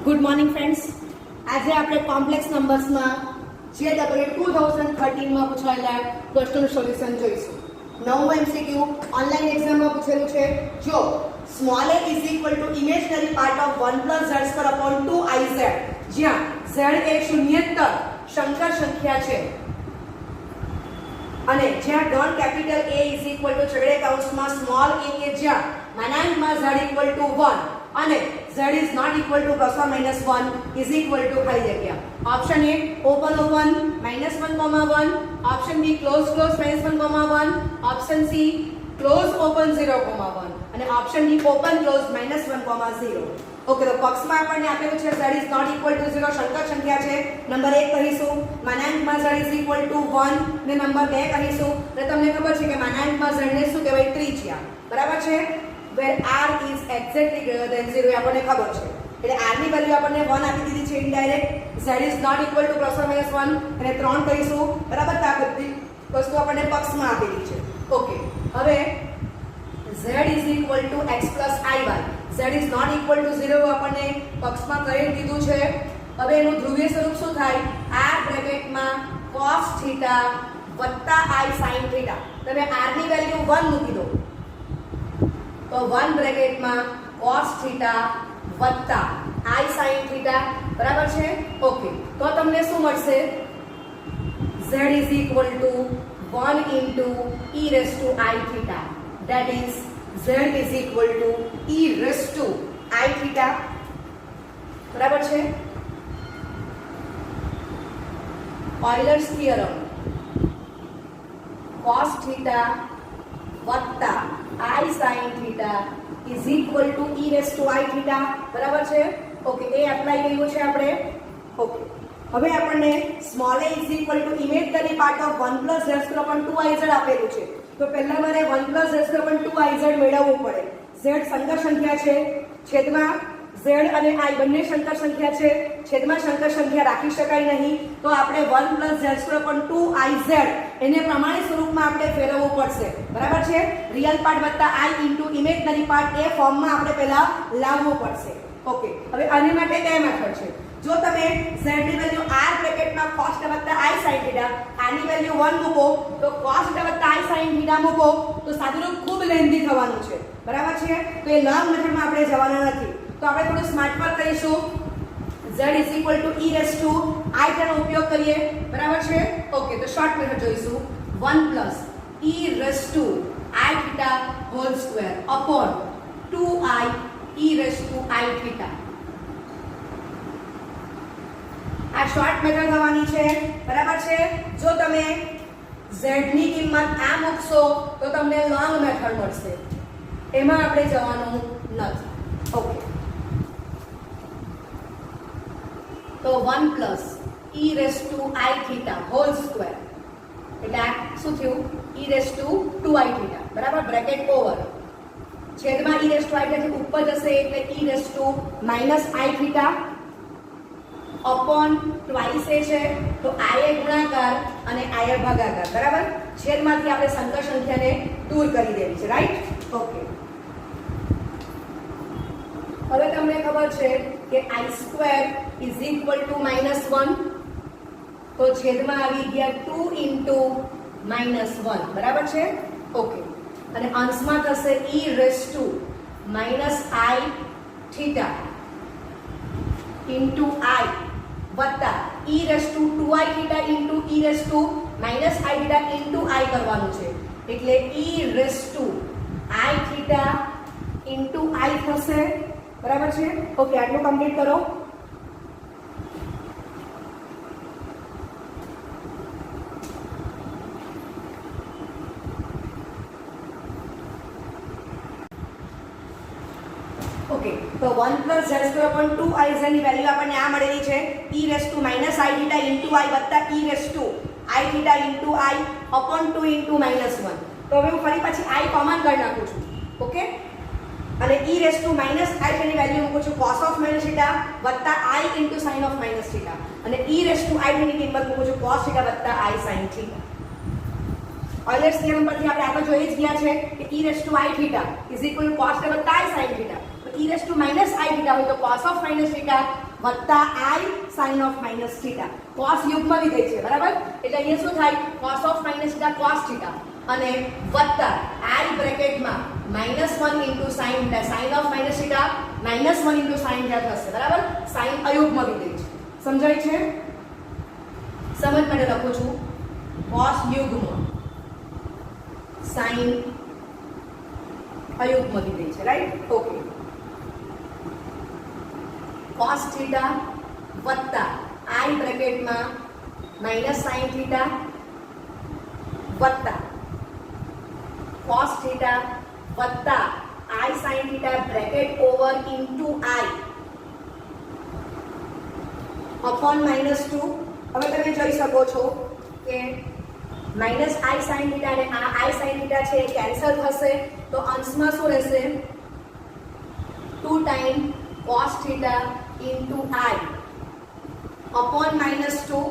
Good morning friends. આજે આપણે complex નંબર્સમાં જે 2013 માં પૂછાયેલા ક્વેશ્ચનનું સોલ્યુશન જોઈશું. નવમું એમસીક્યુ ઓનલાઈન એક્ઝામમાં પૂછેલું છે. જો small a is equal two imaginary part of 1 + z² upon 2iz, જ્યાં z એ શૂન્યેતર શંકર સંખ્યા છે અને જ્યાં ડોન capital a is equal to છગડે કૌંસમાં સ્મોલ a કે જ્યાં માનાંકમાં z ઇક્વલ ટુ 1 અને z is not equal to plus or minus 1 is equal to ખાલી જગ્યા. Option A open open -1, option B close close -1, option C close open 0, અને option D open close -1, 0. Okay, તો પક્ષમાં આપણને આપેલું છે z is not equal to 0 Shankar સંખ્યા છે. નંબર 1 કહીશું, માનાંકમાં z is equal to 1 ને નંબર 2 કહીશું. તો તમને ખબર છે કે માનાંકમાં z ને શું કહેવાય? ત્રિજ્યા. બરાબર છે? where r is exactly greater than 0 આપણને ખબર છે. એટલે r ની વેલ્યુ આપણને 1 આપી દીધી છે indirect. z is not equal to plus or minus 1 અને 3 કહીશું. બરાબર? તો આ બધી વસ્તુ આપણને પક્ષમાં આપેલી છે. ઓકે, હવે z is equal to x plus iy, z is not equal to 0 આપણને પક્ષમાં કરી દીધું છે. હવે એનું ધ્રુવીય સ્વરૂપ શું થાય? r બ્રેકેટમાં cos θ વત્તા i sin θ. તમે r ની વેલ્યુ 1 મૂકી દો તો 1 બ્રેકેટમાં cos θ વત્તા i sin θ. બરાબર છે? ઓકે, તો તમને શું મળશે? z is equal to 1 into e raised to i θ. that is z is equal to e raised to i θ. બરાબર છે? ઓઇલર્સ થિયરમ cos θ વત્તા i sin θ is equal to e raised to i θ. બરાબર છે? Okay, એ apply કર્યું છે આપણે. Okay, હવે આપણને small a is equal to imaginary part of 1 + z² upon 2iz આપેલું છે. તો પહેલા મારે 1 + z² upon 2iz મેળવવું પડે. z શંકર સંખ્યા છે, છેદમાં z અને i બંને શંકર સંખ્યા છે, છેદમાં શંકર સંખ્યા રાખી શકાય નહીં. તો આપણે 1 + z² upon 2iz એને પ્રમાણિત સ્વરૂપમાં આપણે ફેરવવું પડશે. બરાબર છે? રિયલ પાર્ટ વત્તા i ઇન્ટુ ઇમેજનરી પાર્ટ એ ફોર્મમાં આપણે પહેલા લાવવું પડશે. ઓકે, હવે આની માટે બે મેથડ છે. જો તમે z ની વેલ્યુ r બ્રેકેટમાં cos θ વત્તા i sin θ, r ની વેલ્યુ 1 મૂકો તો cos θ વત્તા i sin θ મૂકો તો સાદુરૂપ ખૂબ લેન્ધી થવાનું છે. બરાબર છે? તો એ લોંગ મેથડમાં આપણે જવાના નથી. તો આપણે થોડું સ્માર્ટ વર્ક કરીશું. z is equal to e raised to i નો ઉપયોગ કરીએ. બરાબર છે? ઓકે, તો શોર્ટ મેથડ જોઈશું. 1 + e raised to i θ whole square upon 2i e raised to i θ. આ શોર્ટ મેથડ થવાની છે. બરાબર છે? જો તમે z ની કિંમત આ મૂકશો તો તમને લોંગ મેથડ મળશે. એમાં આપણે જવાનું નથી. ઓકે, તો 1 + e raised to i θ whole square એટલે આ શું થયું? e raised to 2i θ. બરાબર? બ્રેકેટ ઓવર, છેદમાં e raised to i θ ઉપર જશે એટલે e raised to -i θ upon twice એ છે તો i એ ગુણાકાર અને i એ ભાગાકાર. બરાબર? છેદમાંથી આપણે શંકર સંખ્યાને દૂર કરી દેવી છે. રાઈટ? ઓકે, હવે તમને ખબર છે કે i² is equal to -1, તો છેદમાં આવી ગયા 2 into -1. બરાબર છે? ઓકે, અને અંશમાં થશે e raised to -i θ into i વત્તા e raised to 2i θ into e raised to -i θ into i કરવાનું છે. એટલે e raised to i θ into i થશે. બરાબર છે? ઓકે, આટલું કમ્પ્લીટ કરો. ઓકે, તો 1 + z² upon 2iz ની વેલ્યુ આપણને આ મળેલી છે. e raised to -i θ into i વત્તા e raised to i θ into i upon 2 into -1. તો હવે હું ફરી પછી i કોમન કરી નાખું છું. ઓકે, અને e raised to -i θ ની વેલ્યુ મૂકું છું cos of -θ વત્તા i into sin of -θ, અને e raised to i ની કિંમત મૂકું છું cos θ વત્તા i sin θ. ઓઇલર્સ થિયરમ પરથી આપણે આગળ જોઈ જ ગયા છે કે e raised to i θ is equal to cos θ વત્તા i sin θ. e raised to minus i theta હોય તો cos of minus theta વત્તા i sine of minus theta. Cos યુગ્મ વિધેય છે બરાબર, એટલે અહીંયા શું થાય cos of minus theta cos theta અને વત્તા આઈ બ્રેકેટમાં -1 into sine theta, sine of minus theta -1 into sine theta થશે બરાબર. સાઇન અયુગ્મ વિધેય છે, સમજાય છે? સમજ માટે લખું છું કોસ યુગ્મ સાઇન અયુગ્મ વિધેય છે, રાઈટ? ઓકે. cos થીટા વત્તા i બ્રેકેટમાં માઈનસ sin થીટા વત્તા cos થીટા વત્તા i sin theta bracket over into i upon -2. હવે તમે જોઈ શકો છો કે માઇનસ i sin થીટા અને આ i sin થીટા છે એ કેન્સલ થશે, તો અંશમાં શું રહેશે 2 time cos theta into i upon -2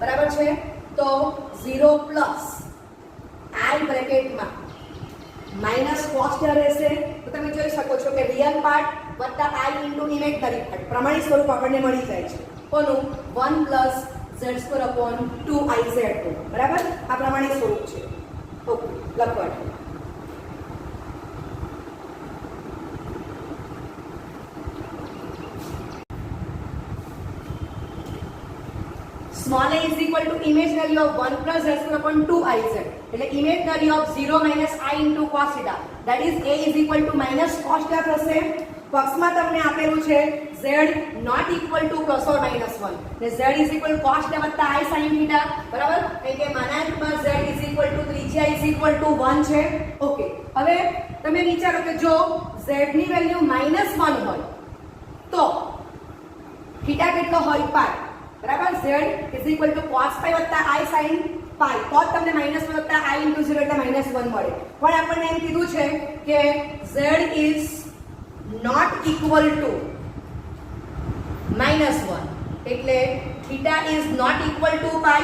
બરાબર છે. તો 0 પ્લસ i બ્રેકેટમાં માઇનસ cos થીટા રહેશે. તો તમે જોઈ શકો છો કે રિયલ પાર્ટ વત્તા i ઇન્ટુ ઇમેજનરી પાર્ટ પ્રમાણિત સ્વરૂપ આપણને મળી જાય છે. કોનું 1 પ્લસ z² અપોન 2iz², બરાબર? આ પ્રમાણિત સ્વરૂપ છે. ઓકે, લખવાનું small a is equal to imaginary of 1 plus z² upon 2iz, એટલે imaginary of 0 minus i into cos theta, that is a is equal to minus cos theta થશે. પક્ષમાં તમને આપેલું છે z not equal to plus or minus 1 ને z is equal to cos theta વત્તા i sin theta, બરાબર? એટલે કે માનાંકમાં z is equal to ત્રિજ્યા is equal to 1 છે. ઓકે, હવે તમે વિચારો કે જો z ની વેલ્યુ -1 હોય તો થીટા કેટલો હોય પાઈ, બરાબર? z is equal to cos pi વત્તા i sin pi, તો તમને -1 વત્તા i into 0 એટલે -1 મળે. પણ આપણને એમ કીધું છે કે z is not equal to -1 એટલે theta is not equal to pi,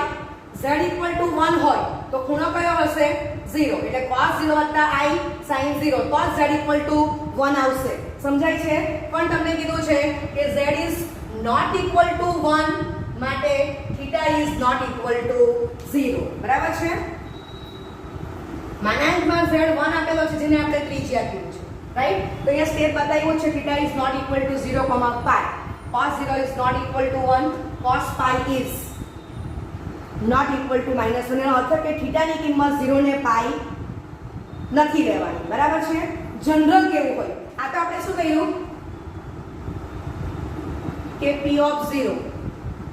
z equal to 1 હોય તો ખૂણો કયો હશે 0, એટલે cos 0 વત્તા i sin 0, તો z equal to 1 આવશે. સમજાય છે? પણ તમને કીધું છે કે z is not equal to 1 માટે theta is not equal to 0, બરાબર છે? માનાંકમાં z 1 આપેલો છે જેને આપણે ત્રિજ્યા કીધું છે, રાઈટ? તો અહીંયા સ્ટેપ બતાવ્યું છે theta is not equal to 0, pi, cos 0 is not equal to 1, cos pi is not equal to -1, એનો અર્થ કે theta ની કિંમત 0 ને pi નથી લેવાની, બરાબર છે? જનરલ કેવું હોય આ તો આપણે શું કહ્યું કે p of 0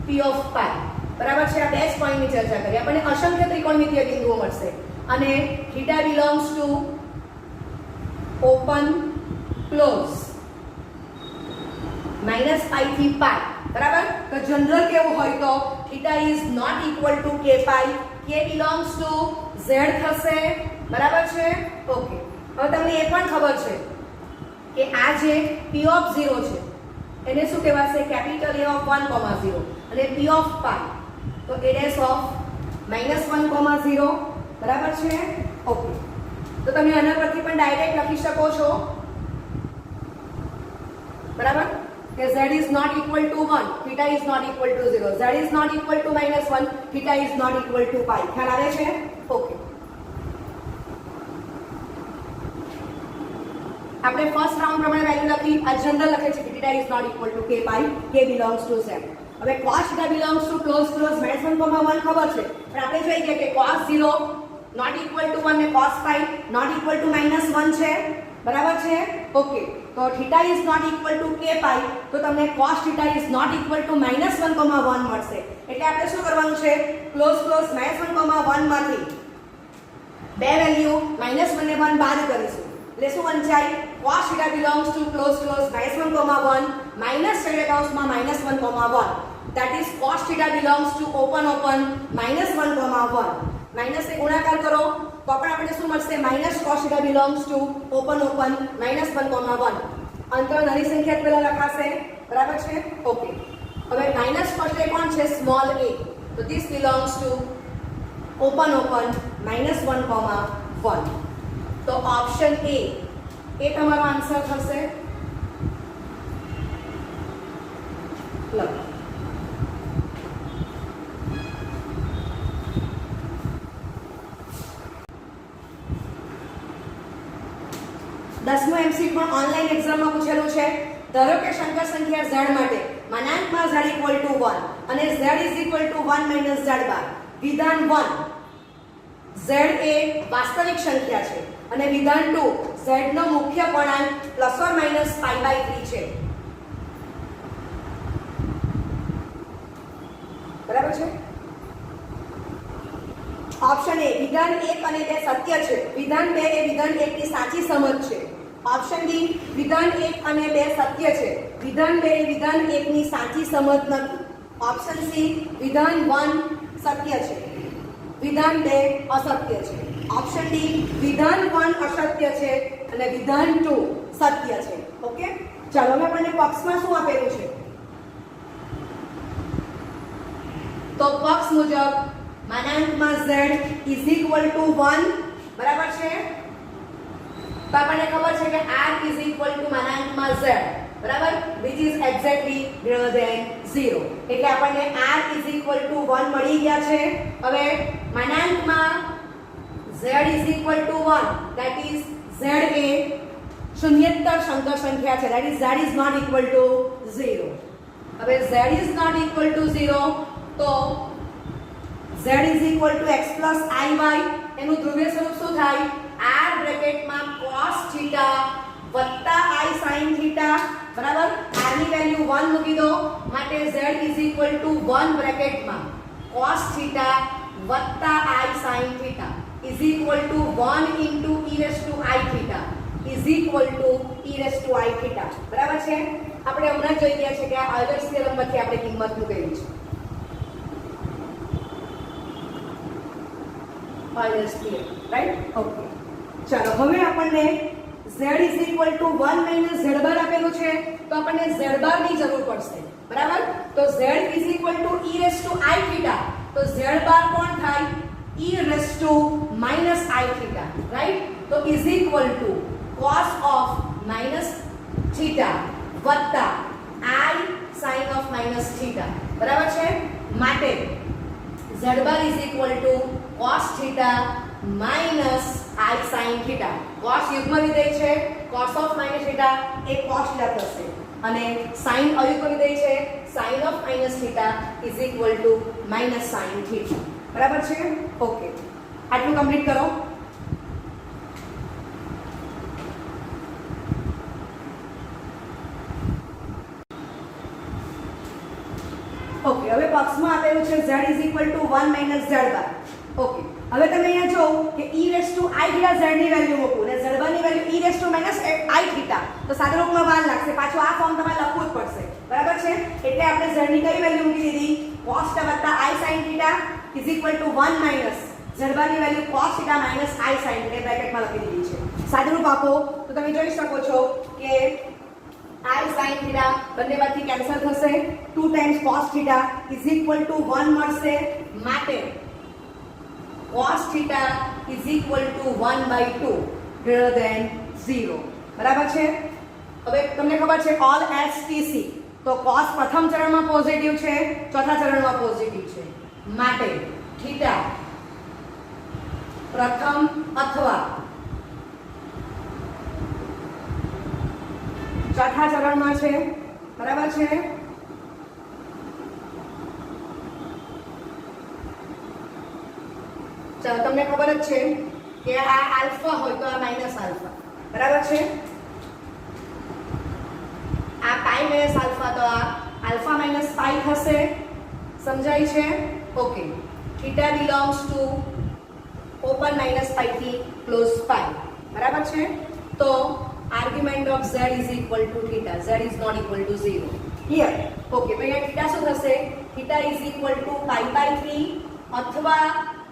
p of pi, બરાબર છે? આ બે જ પોઈન્ટની ચર્ચા કરી. આપણને અસંખ્ય ત્રિકોણમિતીય બિંદુઓ મળશે અને theta belongs to open close -pi થી pi, બરાબર? તો જનરલ કેવું હોય તો theta is not equal to k pi, k belongs to z થશે, બરાબર છે? ઓકે, હવે તમને એ પણ ખબર છે કે આ જે p of 0 છે એને શું કહેવાશે કેપિટલ A of 1, 0 અને p of pi તો a dash of -1, 0, બરાબર છે? ઓકે, તો તમે આના પરથી પણ ડાયરેક્ટ લખી શકો છો, બરાબર? કે z is not equal to 1, theta is not equal to 0, z is not equal to -1, theta is not equal to pi. ખ્યાલ આવે છે? ઓકે, આપણે ફર્સ્ટ રાઉન્ડ પ્રમાણે વેલ્યુ લખી, આ જનરલ લખે છે કે theta is not equal to k pi, k belongs to z. હવે cos theta belongs to close -1, 1 ખબર છે, પણ આપણે જોઈ ગયા કે cos 0 not equal to 1 ને cos pi not equal to -1 છે, બરાબર છે? ઓકે, તો theta is not equal to k pi તો તમને cos theta is not equal to -1, 1 મળશે. એટલે આપણે શું કરવાનું છે ક્લોઝ -1, 1 માંથી બે વેલ્યુ -1 ને 1 બાદ કરીશું. એટલે શું વંચાય cos theta belongs to close -1, 1 minus છેડે કૌંસમાં -1, 1, that is cos theta belongs to open -1, 1 minus એ ગુણાકાર કરો તો પણ આપણને શું મળશે -cos theta belongs to open -1, 1 અંતર નાની સંખ્યા પહેલા લખાશે, બરાબર છે? ઓકે, હવે -cos theta કોણ છે સ્મોલ a, તો this belongs to open -1, 1. તો ઓપ્શન એ તમારો આન્સર થશે. લખો. 10મું MCQ પણ ઓનલાઈન એક્ઝામમાં પૂછેલું છે. ધારો કે શંકર સંખ્યા z માટે માનાંકમાં z ઇક્વલ ટુ 1 અને z is equal to 1 minus z બાર. વિધાન 1 z એ વાસ્તવિક સંખ્યા છે અને વિધાન 2 z નો મુખ્ય પૂર્ણાંક plus or minus pi by 3 છે. બરાબર છે. ઓપ્શન એ વિધાન 1 અને 2 સત્ય છે. વિધાન 2 એ વિધાન 1 ની સાચી સમજ છે. ઓપ્શન બી વિધાન 1 અને 2 સત્ય છે. વિધાન 2 એ વિધાન 1 ની સાચી સમજ નથી. ઓપ્શન સી વિધાન 1 સત્ય છે, વિધાન 2 અસત્ય છે. ઓપ્શન ડી વિધાન 1 અસત્ય છે અને વિધાન 2 સત્ય છે. ઓકે, ચાલો હવે આપણને પક્ષમાં શું આપેલું છે? તો પક્ષ મુજબ માનાંકમાં z ઇઝ ઇક્વલ ટુ 1 બરાબર છે. તો આપણને ખબર છે કે r ઇઝ ઇક્વલ ટુ માનાંકમાં z બરાબર, which is exactly greater than 0. એટલે આપણને r ઇઝ ઇક્વલ ટુ 1 મળી ગયા છે. હવે માનાંકમાં z is equal to 1, that is z એ શૂન્યેતર શંકર સંખ્યા છે, that is z is not equal to 0. હવે z is not equal to 0 તો z is equal to x plus iy એનું ધ્રુવીય સ્વરૂપ શું થાય? r બ્રેકેટમાં cos θ વત્તા i sin θ બરાબર. r ની વેલ્યુ 1 મૂકી દો માટે z is equal to 1 બ્રેકેટમાં cos θ વત્તા i sin θ is equal to 1 into e raised to i θ is equal to e raised to i θ બરાબર છે. આપણે હમણાં જોઈ ગયા છે કે આ ઓઇલર્સ થિયરમ પરથી આપણે કિંમત મૂકેલી છે. ઓઇલર્સ થિયરમ, રાઈટ? ઓકે, ચાલો હવે આપણને z is equal to 1 minus z bar આપેલું છે તો આપણને z bar ની જરૂર પડશે બરાબર. તો z is equal to e raised to i θ તો z bar કોણ થાય? e raised to minus i θ, right? તો is equal to cos of minus θ વત્તા i sin of minus θ બરાબર છે. માટે z bar is equal to cos θ minus i sin θ. cos યુગ્મ વિધેય છે, cos of minus θ A cos θ થશે અને sin અયુગ્મ વિધેય છે, sin of minus θ is equal to minus sin θ બરાબર છે. ઓકે, આટલું કમ્પ્લીટ કરો. ઓકે, હવે પક્ષમાં આપેલું છે z is equal to 1 minus z bar. Okay, હવે તમે અહીંયા જો કે e raised to i θ z ની વેલ્યુ મૂકો અને z bar ની value e raised to minus i θ તો સાદા રૂપમાં વાર લાગશે, પાછું આ ફોર્મ તમારે લખવું જ પડશે બરાબર છે. એટલે આપણે z ની કઈ વેલ્યુ મૂકી દીધી? cos θ વત્તા i sin θ is equal to 1 minus z bar ની value cos θ minus i sin θ બ્રેકેટમાં લખી દીધી છે. સાદું રૂપ આપો તો તમે જોઈ શકો છો કે i sin θ બંનેમાંથી કેન્સલ થશે, 2 times cos θ is equal to 1 મળશે. માટે cos θ is equal to 1 by 2 greater than 0 બરાબર છે. હવે તમને ખબર છે all STC તો cos પ્રથમ ચરણમાં પોઝિટિવ છે, ચોથા ચરણમાં પોઝિટિવ છે. માટે θ પ્રથમ અથવા ચોથા ચરણમાં છે બરાબર છે. ચાલો, તમને ખબર જ છે કે આ આલ્ફા હોય તો આ માઇનસ આલ્ફા બરાબર છે. આ પાઈ માઇનસ આલ્ફા તો આ આલ્ફા માઇનસ પાઈ થશે. સમજાય છે? Okay, theta belongs to open minus pi થી ક્લોઝ પાઈ બરાબર છે. તો argument of z is equal to theta, z is not equal to 0 here. Okay, તો અહીંયા થીટા શું થશે? Theta is equal to pi by 3 અથવા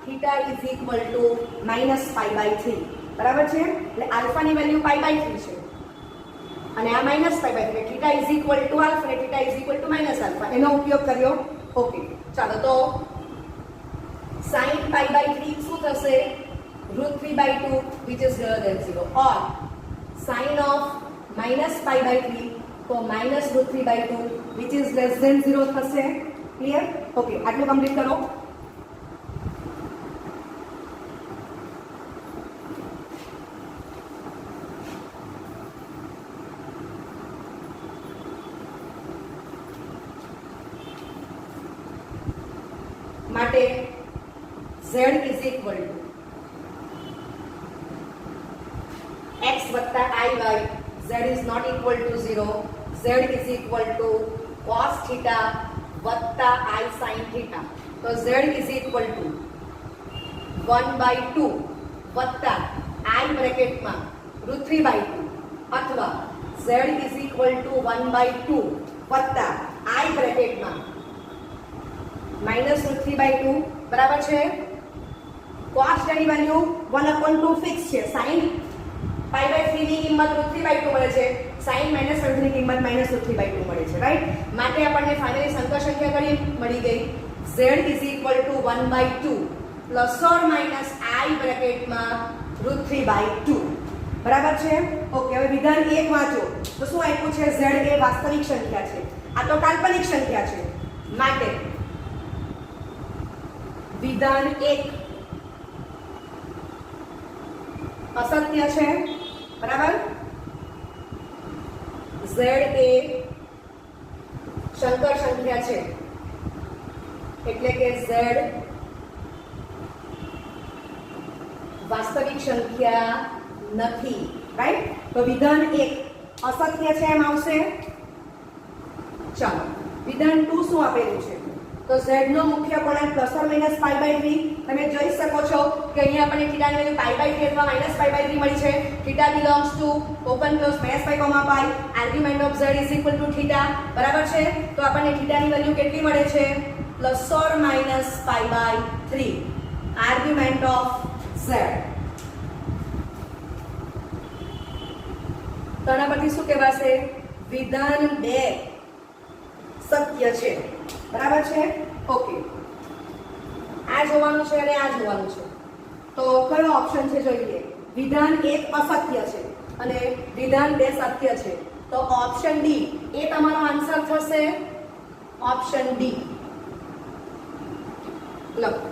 theta is equal to minus pi by 3 બરાબર છે. એટલે આલ્ફા ની વેલ્યુ pi by 3 છે અને આ minus pi by 3 એટલે theta is equal to alpha અને theta is equal to minus alpha એનો ઉપયોગ કર્યો. ઓકે, ચાલો તો sin pi by 3 શું થશે? √3 by 2 which is greater than 0 or sin of minus pi by 3 તો -√3/2 which is less than 0 થશે. ક્લિયર? ઓકે, આટલું કમ્પ્લીટ કરો. માટે z is equal to x વત્તા iy. z is not equal to 0. z is equal to cos theta વત્તા I sin theta. તો z is equal to 1/2 વત્તા I બ્રેકેટમાં √3/2 અથવા z is equal to 1/2 વત્તા I બ્રેકેટમાં -√3/2 બરાબર છે. cos ની value 1/2 fix છે. sin π/3 ની કિંમત √3/2 મળે છે. sin -√3 ની કિંમત -√3/2 મળે છે. રાઈટ? માટે આપણને ફાઇનલી સંકર સંખ્યા કઈ મળી ગઈ? z is equal to 1/2 plus or minus I બ્રેકેટમાં √3/2. બરાબર છે? ઓકે, હવે વિધાન 1 વાંચો. તો શું આપ્યું છે? z એ વાસ્તવિક સંખ્યા છે, આ તો કાલ્પનિક સંખ્યા છે. માટે વિધાન 1 અસત્ય છે. બરાબર? z એ સંકર સંખ્યા છે એટલે કે z વાસ્તવિક સંખ્યા નથી. રાઈટ? તો વિધાન 1 અસત્ય છે એમ આવશે. ચાલો, વિધાન 2 શું આપેલું છે? તો z નો મુખ્ય કોણાંક ±π/3. તમે જોઈ શકો છો કે અહીંયા આપણને θ ની વેલ્યુ π/3 અથવા -π/3 મળી છે. θ belongs to open close -π, argument of z is equal to θ. બરાબર છે? તો આપણને θ ની વેલ્યુ કેટલી મળે છે? ±π/3 આર્ગ્યુમેન્ટ ઓફ z. તો આના પરથી શું કહેવાશે? વિધાન 2 સત્ય છે. બરાબર છે? ઓકે, આ જોવાનું છે અને આ જોવાનું છે. તો કયો ઓપ્શન છે જોઈએ. વિધાન 1 અસત્ય છે અને વિધાન 2 સત્ય છે. તો ઓપ્શન ડી એ તમારો આન્સર થશે. ઓપ્શન ડી લખો.